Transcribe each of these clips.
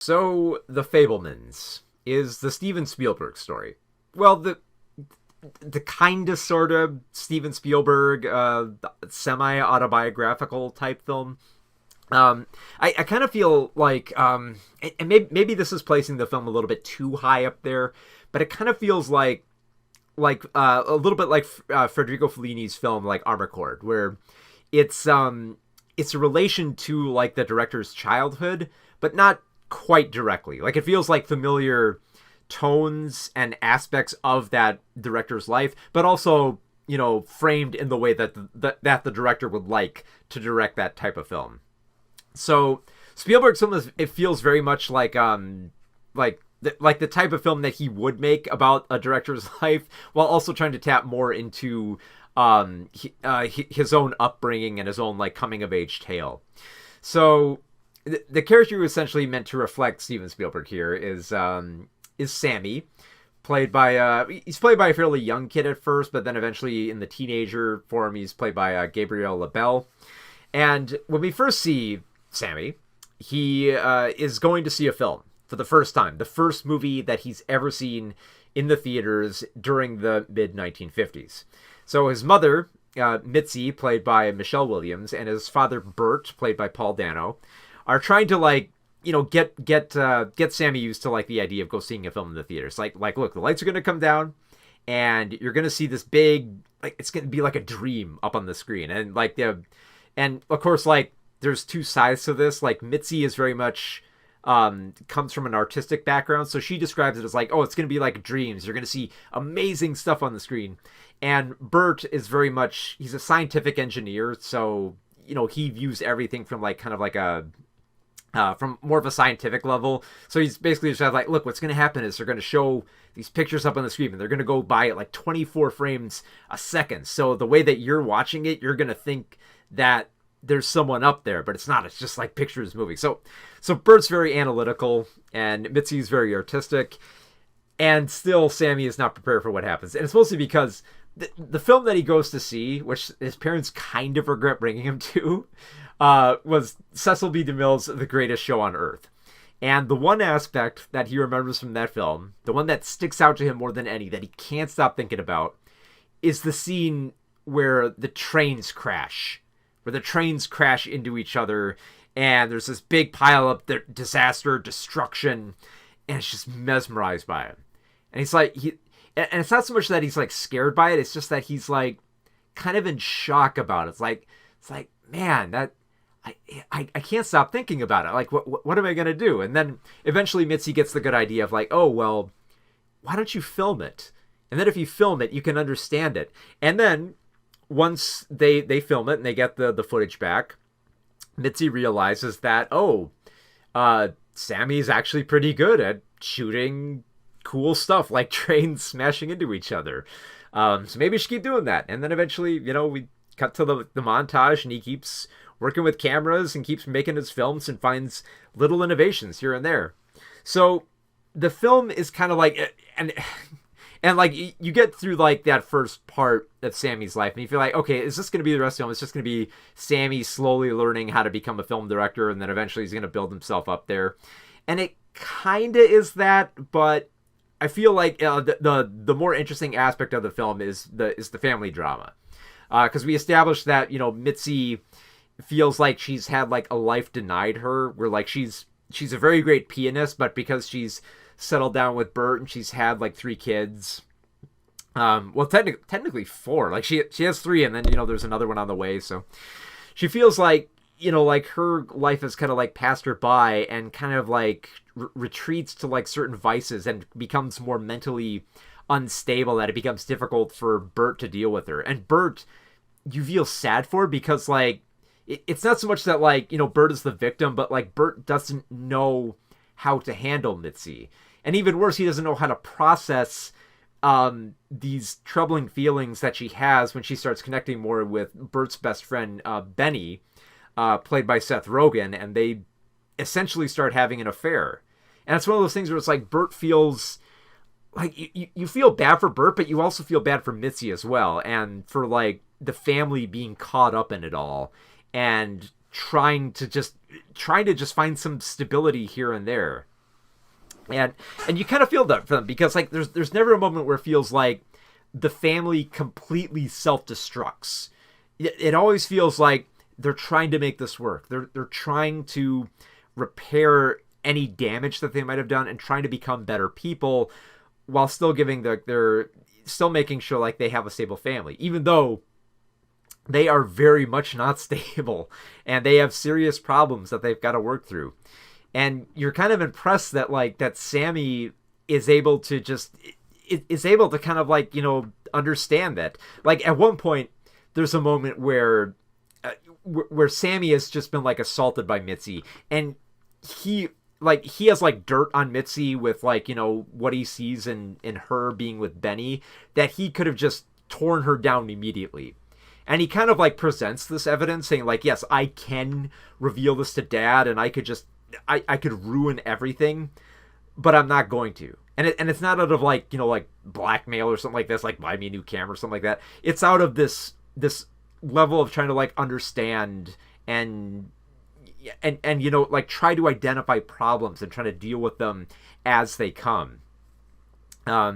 So, The Fabelmans is the Steven Spielberg story. Well, the kind of sort of Steven Spielberg semi autobiographical type film. I kind of feel like, and maybe this is placing the film a little bit too high up there, but it kind of feels like a little bit like Federico Fellini's film like Armored, where it's it's a relation to like the director's childhood, but not quite directly. Like it feels like familiar tones and aspects of that director's life, but also framed in the way that that the director would like to direct that type of film. So Spielberg's film it feels very much like the type of film that he would make about a director's life, while also trying to tap more into his own upbringing and his own like coming of age tale. So the character who essentially meant to reflect Steven Spielberg here is Sammy, played by he's played by a fairly young kid at first, but then eventually in the teenager form he's played by Gabriel Labelle. And when we first see Sammy, he is going to see a film for the first time, the first movie that he's ever seen in the theaters during the mid 1950s. So his mother, Mitzi, played by Michelle Williams, and his father Bert, played by Paul Dano, are trying to get Sammy used to like the idea of go seeing a film in the theaters. Like look, the lights are gonna come down, and you're gonna see this big, like it's gonna be like a dream up on the screen, and of course like there's two sides to this. Like Mitzi is very much comes from an artistic background, so she describes it as like, oh, it's gonna be like dreams. You're gonna see amazing stuff on the screen. And Bert is very much, he's a scientific engineer, so he views everything from like kind of like a from more of a scientific level. So he's basically just like, look, what's going to happen is they're going to show these pictures up on the screen and they're going to go by at like 24 frames a second. So the way that you're watching it, you're going to think that there's someone up there, but it's not. It's just like pictures moving. So Bert's very analytical and Mitzi's very artistic, and still Sammy is not prepared for what happens. And it's mostly because the film that he goes to see, which his parents kind of regret bringing him to, was Cecil B. DeMille's The Greatest Show on Earth. And the one aspect that he remembers from that film, the one that sticks out to him more than any, that he can't stop thinking about, is the scene where the trains crash into each other, and there's this big pile up there, disaster, destruction, and it's just mesmerized by it. And he's like, and it's not so much that he's like scared by it, it's just that he's like kind of in shock about it. It's like, man, that I can't stop thinking about it. Like, what am I gonna do? And then eventually Mitzi gets the good idea of like, oh well, why don't you film it? And then if you film it, you can understand it. And then once they film it and they get the footage back, Mitzi realizes that, Sammy's actually pretty good at shooting cool stuff like trains smashing into each other. So maybe she keep doing that. And then eventually, we cut to the montage, and he keeps working with cameras and keeps making his films and finds little innovations here and there. So the film is kind of like, and like you get through like that first part of Sammy's life and you feel like, okay, is this going to be the rest of the film? It's just going to be Sammy slowly learning how to become a film director, and then eventually he's going to build himself up there. And it kind of is that, but I feel like the more interesting aspect of the film is the family drama, because we established that Mitzi feels like she's had like a life denied her, where like she's a very great pianist, but because she's settled down with Bert and she's had like 3 kids, well technically 4, like she has 3, and then there's another one on the way, so she feels like like her life has kind of like passed her by, and kind of like retreats to like certain vices and becomes more mentally unstable, that it becomes difficult for Bert to deal with her. And Bert, you feel sad for, because like it's not so much that like Bert is the victim, but like Bert doesn't know how to handle Mitzi, and even worse, he doesn't know how to process these troubling feelings that she has when she starts connecting more with Bert's best friend, Benny, played by Seth Rogen, and they essentially start having an affair. And it's one of those things where it's like Bert feels like you feel bad for Bert, but you also feel bad for Mitzi as well, and for like the family being caught up in it all, and trying to just find some stability here and there. and you kind of feel that for them, because like there's never a moment where it feels like the family completely self-destructs. It always feels like they're trying to make this work. They're trying to repair any damage that they might have done and trying to become better people, while still giving they're still making sure like they have a stable family, even though they are very much not stable and they have serious problems that they've got to work through. And you're kind of impressed that like that Sammy is able to kind of like, you know, understand that. Like at one point there's a moment where Sammy has just been like assaulted by Mitzi, and he has like dirt on Mitzi with like, you know, what he sees in her being with Benny, that he could have just torn her down immediately. And he kind of like presents this evidence saying like, yes, I can reveal this to Dad, and I could ruin everything, but I'm not going to. And it's not out of like, you know, like blackmail or something like this, like buy me a new camera or something like that. It's out of this level of trying to like understand and you know, like try to identify problems and try to deal with them as they come.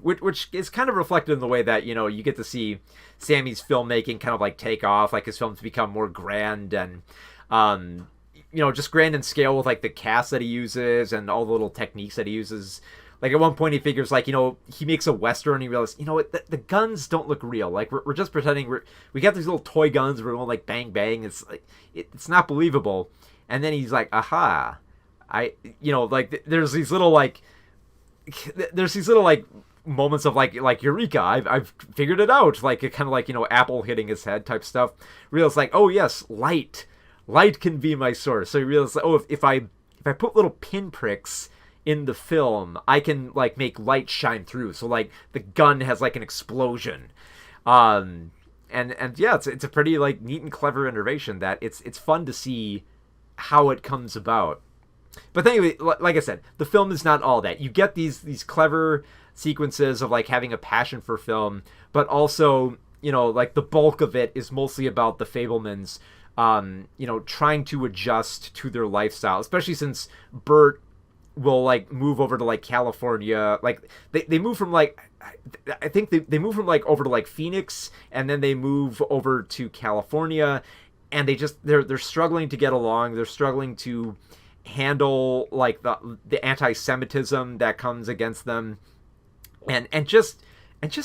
Which is kind of reflected in the way that, you know, you get to see Sammy's filmmaking kind of like take off, like his films become more grand and, you know, just grand in scale with like the cast that he uses and all the little techniques that he uses. Like at one point he figures like, you know, he makes a Western and he realizes, you know what, the guns don't look real. Like we're just pretending we got these little toy guns, we're going like bang bang. It's like, it's not believable. And then he's like, aha, you know, like there's these little like moments of like eureka, I've figured it out. Like it kind of like, you know, apple hitting his head type stuff. Realizes like, oh yes, light can be my source. So he realizes, oh, if I put little pinpricks in the film, I can like make light shine through. So like the gun has like an explosion. And yeah, it's a pretty like neat and clever innovation that it's fun to see how it comes about. But anyway, like I said, the film is not all that. You get these clever sequences of like having a passion for film, but also, you know, like the bulk of it is mostly about the Fabelmans, you know, trying to adjust to their lifestyle, especially since Bert will like move over to like California. Like they move from like, I think they move from like over to like Phoenix, and then they move over to California, and they're struggling to get along. They're struggling to handle like the anti-Semitism that comes against them, and just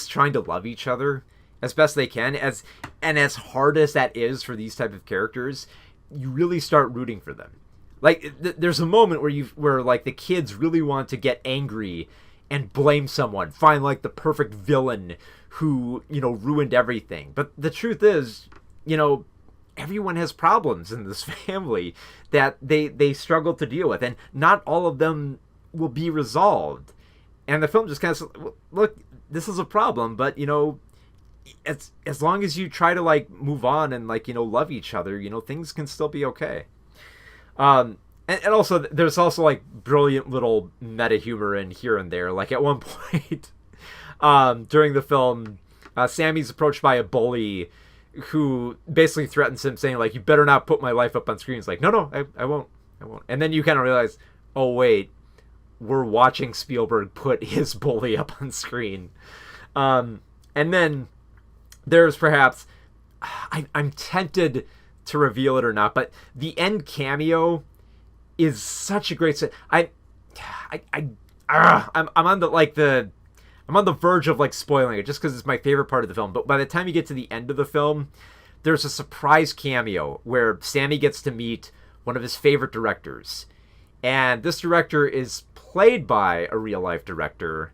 trying to love each other as best they can. As hard as that is for these type of characters, you really start rooting for them. Like there's a moment where like the kids really want to get angry and blame someone, find like the perfect villain who, you know, ruined everything. But the truth is, you know, everyone has problems in this family that they struggle to deal with, and not all of them will be resolved. And the film just kind of, look, this is a problem, but, you know, as long as you try to like move on and like, you know, love each other, you know, things can still be okay. And also there's also like brilliant little meta humor in here and there. Like at one point during the film, Sammy's approached by a bully who basically threatens him, saying like, you better not put my life up on screen. He's like, no, I won't. And then you kind of realize, oh wait, we're watching Spielberg put his bully up on screen. And then there's perhaps, I'm tempted to reveal it or not, but the end cameo is such a great set. I'm on I'm on the verge of like spoiling it just because it's my favorite part of the film. But by the time you get to the end of the film, there's a surprise cameo where Sammy gets to meet one of his favorite directors. And this director is played by a real life director.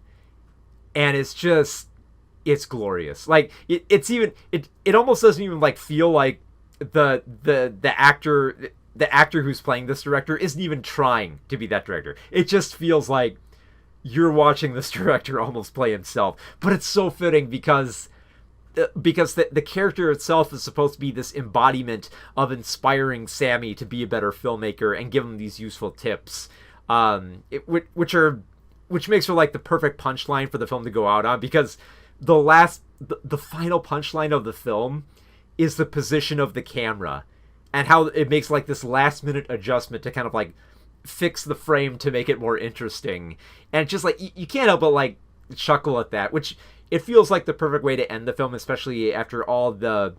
And it's glorious. Like it almost doesn't even like feel like the actor who's playing this director isn't even trying to be that director. It just feels like you're watching this director almost play himself. But it's so fitting because the character itself is supposed to be this embodiment of inspiring Sammy to be a better filmmaker and give him these useful tips, which makes for like the perfect punchline for the film to go out on, because the final punchline of the film is the position of the camera and how it makes like this last minute adjustment to kind of like fix the frame to make it more interesting. And it's just like you can't help but like chuckle at that, which it feels like the perfect way to end the film, especially after all the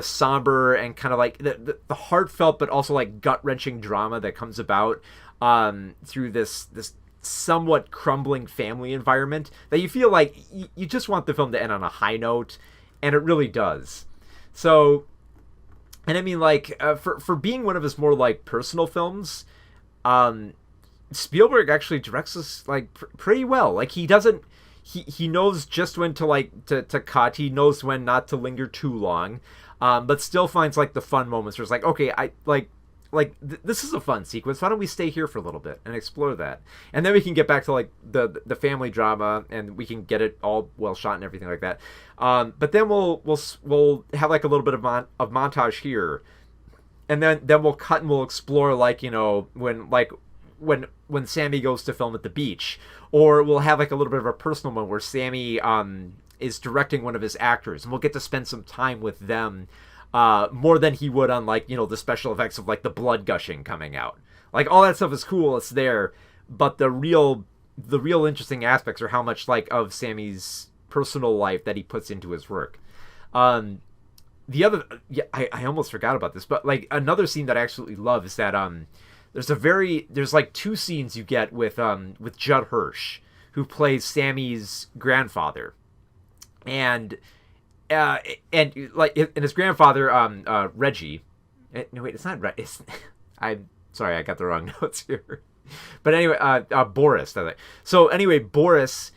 somber and kind of like the heartfelt but also like gut-wrenching drama that comes about through this somewhat crumbling family environment, that you feel like you just want the film to end on a high note, and it really does. So, and I mean, like, for being one of his more like personal films, Spielberg actually directs this like pretty well. Like, he doesn't, he knows just when to like to cut. He knows when not to linger too long, but still finds like the fun moments where it's like, okay, I this is a fun sequence. Why don't we stay here for a little bit and explore that, and then we can get back to like the family drama, and we can get it all well shot and everything like that. But then we'll have like a little bit of montage here, and then we'll cut and we'll explore like, you know, when Sammy goes to film at the beach, or we'll have like a little bit of a personal moment where Sammy is directing one of his actors, and we'll get to spend some time with them. More than he would on, like, you know, the special effects of like the blood gushing coming out. Like, all that stuff is cool, it's there, but the real interesting aspects are how much like of Sammy's personal life that he puts into his work. The other, yeah, I almost forgot about this, but like another scene that I absolutely love is that there's like two scenes you get with Judd Hirsch, who plays Sammy's grandfather, and like, and his grandfather, Reggie. No, wait, it's not Reggie. I'm sorry, I got the wrong notes here. But anyway, Boris. So anyway, Boris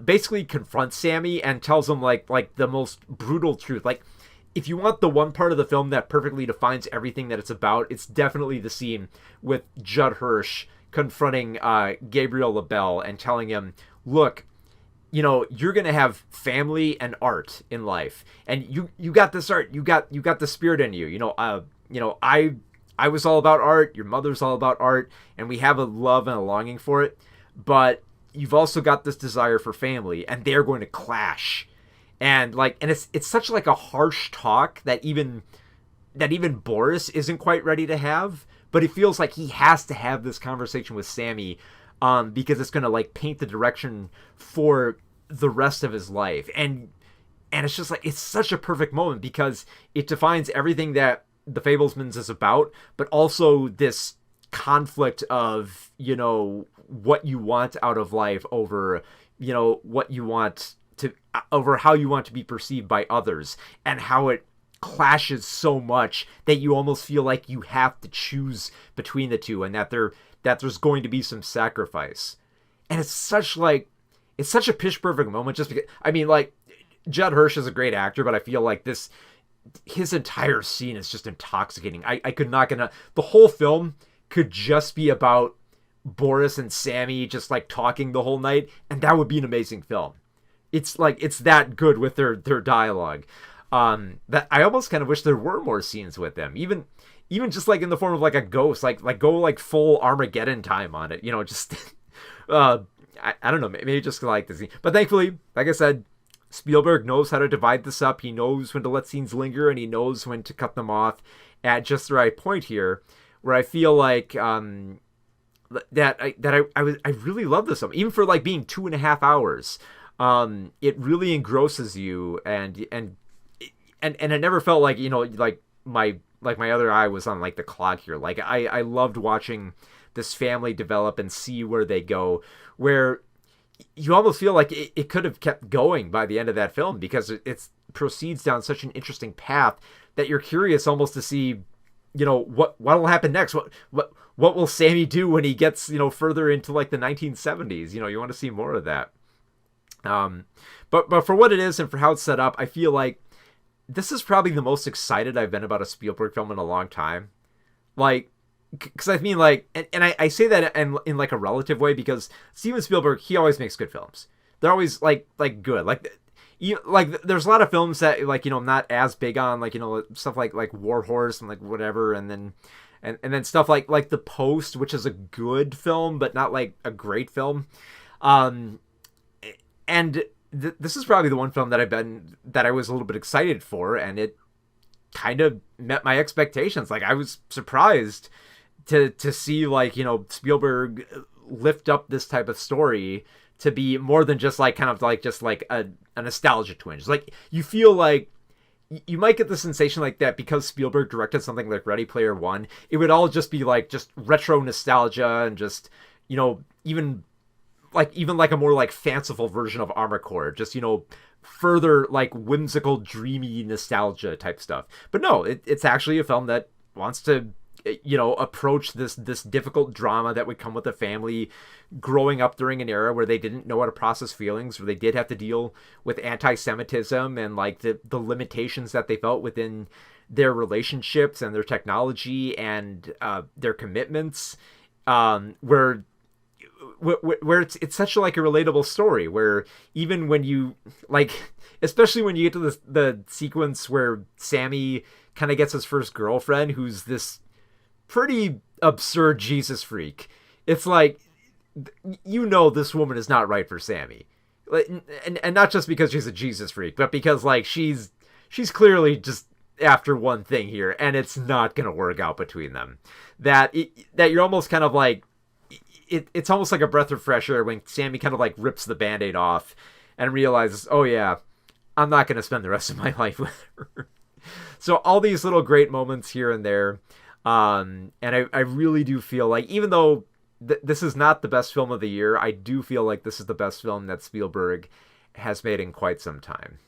basically confronts Sammy and tells him like the most brutal truth. Like, if you want the one part of the film that perfectly defines everything that it's about, it's definitely the scene with Judd Hirsch confronting Gabriel LaBelle and telling him, look, you know, you're gonna have family and art in life, and you got this art, you got the spirit in you. You know, I was all about art, your mother's all about art, and we have a love and a longing for it, but you've also got this desire for family, and they're going to clash. And like, and it's such like a harsh talk that even Boris isn't quite ready to have, but it feels like he has to have this conversation with Sammy, because it's going to like paint the direction for the rest of his life. And it's just like, it's such a perfect moment because it defines everything that the Fabelmans is about, but also this conflict of, you know, what you want out of life over, you know, what you want to, over how you want to be perceived by others, and how it clashes so much that you almost feel like you have to choose between the two, and that there's going to be some sacrifice. And it's such a pitch perfect moment, just because, I mean, like, Judd Hirsch is a great actor, but I feel like his entire scene is just intoxicating. I could not get the whole film could just be about Boris and Sammy just like talking the whole night, and that would be an amazing film. It's like, it's that good with their dialogue. That I almost kind of wish there were more scenes with them, even just like in the form of like a ghost, like go like full Armageddon time on it, you know, just I don't know, maybe just like the scene. But thankfully, like I said, Spielberg knows how to divide this up. He knows when to let scenes linger, and he knows when to cut them off at just the right point here, where I feel like that I really love this film, even for like being 2.5 hours. It really engrosses you, and it never felt like, you know, like my other eye was on like the clock here. Like, I loved watching this family develop and see where they go, where you almost feel like it could have kept going by the end of that film, because it proceeds down such an interesting path that you're curious almost to see, you know, what will happen next. What will Sammy do when he gets, you know, further into like the 1970s? You know, you want to see more of that. But for what it is and for how it's set up, I feel like this is probably the most excited I've been about a Spielberg film in a long time. Like, because I mean, like, and I say that in like a relative way, because Steven Spielberg, he always makes good films. They're always like good. Like there's a lot of films that, like, you know, I'm not as big on, like, you know, stuff like War Horse and like whatever, and then stuff like The Post, which is a good film but not like a great film. And this is probably the one film that I was a little bit excited for, and it kind of met my expectations. Like, I was surprised to see like, you know, Spielberg lift up this type of story to be more than just like kind of like just like a nostalgia twinge. Like you feel like you might get the sensation like that because Spielberg directed something like Ready Player One. It would all just be like just retro nostalgia and just, you know, even like a more like fanciful version of Armored Core, just, you know, further like whimsical, dreamy nostalgia type stuff. But no, it's actually a film that wants to, you know, approach this difficult drama that would come with a family growing up during an era where they didn't know how to process feelings, where they did have to deal with anti-Semitism and like the limitations that they felt within their relationships and their technology and their commitments, where it's such like a relatable story where even when you like, especially when you get to the sequence where Sammy kind of gets his first girlfriend, who's this pretty absurd Jesus freak. It's like, you know, this woman is not right for Sammy, and not just because she's a Jesus freak, but because like she's clearly just after one thing here, and it's not gonna work out between them. That you're almost kind of like, it's almost like a breath of fresh air when Sammy kind of like rips the Band-Aid off and realizes, oh yeah, I'm not gonna spend the rest of my life with her. So all these little great moments here and there. And I really do feel like, even though this is not the best film of the year, I do feel like this is the best film that Spielberg has made in quite some time.